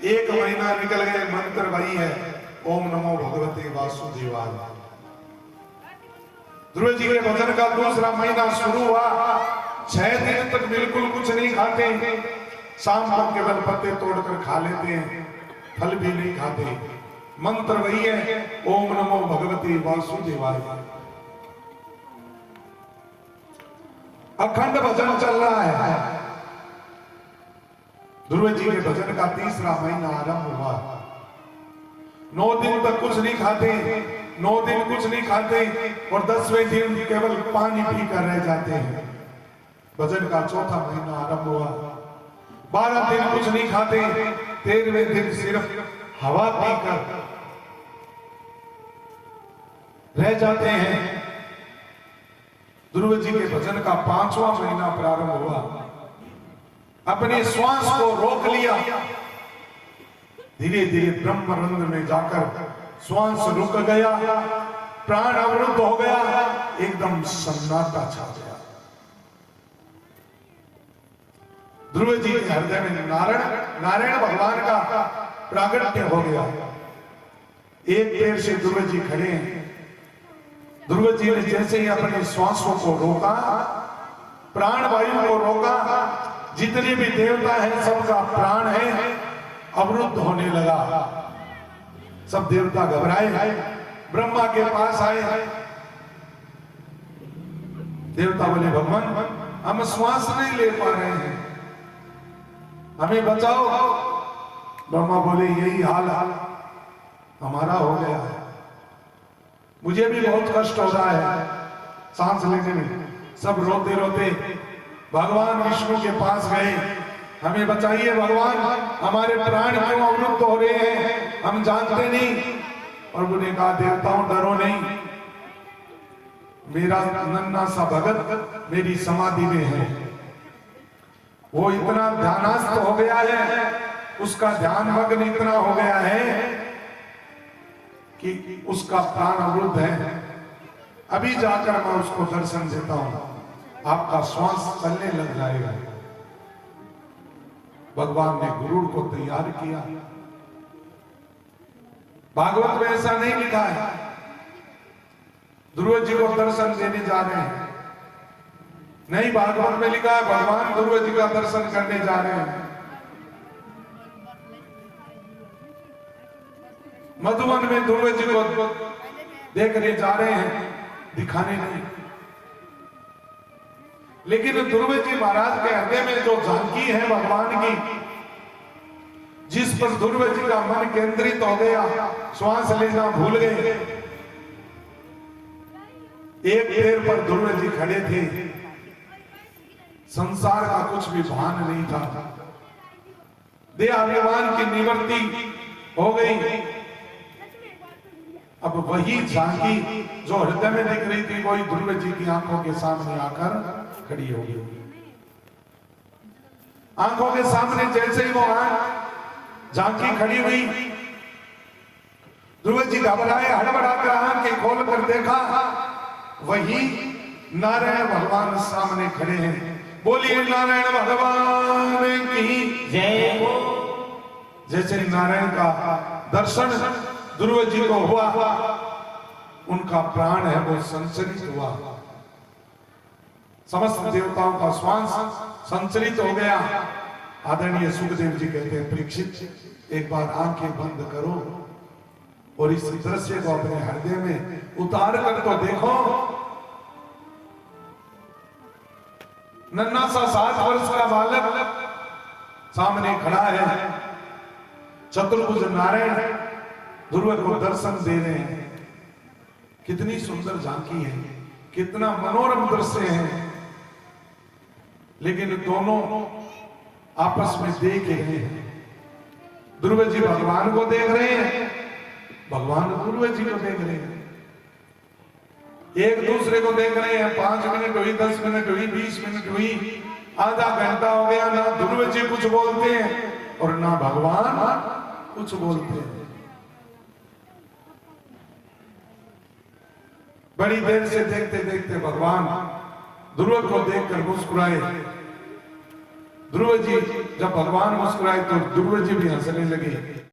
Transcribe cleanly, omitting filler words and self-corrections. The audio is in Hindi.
एक महीना निकल गए, मंत्र वही है, ओम नमो भगवते वासुदेवाय। ध्रुव जी के भजन का दूसरा महीना शुरू हुआ। 6 दिन तक बिल्कुल कुछ नहीं खाते, शाम को केवल पत्ते तोड़कर खा लेते हैं, फल भी नहीं खाते। मंत्र वही है, ओम नमो भगवते वासुदेवाय। अखंड भजन चल रहा है। ध्रुव जी के भजन का तीसरा महीना आरंभ हुआ। 9 दिन तक कुछ नहीं खाते, 9 दिन कुछ नहीं खाते और 10वें दिन केवल पानी पीकर रह जाते हैं। भजन का चौथा महीना आरंभ हुआ। 12 दिन कुछ नहीं खाते, 13वें दिन सिर्फ हवा पीकर रह जाते हैं। ध्रुव जी के भजन का 5वां महीना प्रारंभ हुआ। अपने श्वास को रोक लिया, धीरे धीरे ब्रह्मरंध्र में जाकर श्वास रुक गया, प्राण अवरुद्ध हो गया, एकदम सन्नाटा छा गया। ध्रुव जी के हृदय में नारायण भगवान का प्रागट्य हो गया। एक पैर से ध्रुव जी खड़े हैं। ध्रुव जी ने जैसे ही अपने श्वासों को रोका, प्राण वायु को रोका, जितने भी देवता हैं सबका प्राण है अवरुद्ध होने लगा। सब देवता घबराए, ब्रह्मा के पास आए। देवता बोले, भगवान हम श्वास नहीं ले पा रहे हैं, हमें बचाओ। ब्रह्मा बोले, यही हाल हमारा हो गया है, मुझे भी बहुत कष्ट हो रहा है सांस लेने में। सब रोते रोते भगवान विष्णु के पास गए, हमें बचाइए भगवान, हमारे प्राण क्यों अवरुद्ध हो रहे हैं, हम जानते नहीं। और उन्होंने कहा, देवताओं डरो नहीं, मेरा नन्हा सा भगत मेरी समाधि में है, वो इतना ध्यानस्थ हो गया है, उसका ध्यान मग्न इतना हो गया है कि उसका प्राण अवरुद्ध है। अभी जाकर मैं उसको दर्शन देता हूं, आपका श्वास चलने लग जाएगा। भगवान ने गरुड़ को तैयार किया। भागवत में ऐसा नहीं लिखा है। ध्रुव जी को दर्शन देने जा रहे हैं, नहीं, भागवत में लिखा है भगवान ध्रुव जी का दर्शन करने जा रहे हैं। मधुवन में ध्रुव जी को देखने जा रहे हैं, दिखाने नहीं। लेकिन ध्रुव जी महाराज के हृदय में जो झांकी है भगवान की, जिस पर ध्रुव जी का मन केंद्रित हो गया, श्वास लेना भूल गए। एक पैर पर ध्रुव जी खड़े थे, संसार का कुछ भी भान नहीं था, देहाभिमान की निवृत्ति हो गई। अब वही झांकी जो हृदय में दिख रही थी, वही ध्रुव जी की आंखों के सामने आकर खड़ी हो गई। आंखों के सामने जैसे ही वो झांकी खड़ी हुई, ध्रुव जी घबराए, हड़बड़ाकर आंखें खोलकर देखा, वही नारायण भगवान सामने खड़े हैं। बोलिए नारायण भगवान की जय। जैसे नारायण का दर्शन ध्रुव जी को हुआ, उनका प्राण है वो संचरित हुआ। समस्त देवताओं का श्वास संचरित हो गया। आदरणीय सुखदेव जी कहते हैं, परीक्षित एक बार आंखें बंद करो और इस दृश्य को अपने हृदय में उतार कर तो देखो। नन्हा सा 7 वर्ष का बालक सामने खड़ा है, चतुर्भुज नारायण ध्रुव को दर्शन दे रहे हैं। कितनी सुंदर झांकी है, कितना मनोरम दृश्य है। लेकिन दोनों आपस में देख रहे हैं। ध्रुव जी भगवान को देख रहे हैं, भगवान ध्रुव जी को देख रहे हैं, एक दूसरे को देख रहे हैं। 5 मिनट हुई, 10 मिनट हुई, 20 मिनट हुई, आधा घंटा हो गया, ना ध्रुव जी कुछ बोलते हैं और ना भगवान कुछ बोलते हैं। बड़ी देर से देखते देखते भगवान ध्रुव को देखकर मुस्कुराए ध्रुव जी, जब भगवान मुस्कुराए तो ध्रुव जी भी हंसने लगे।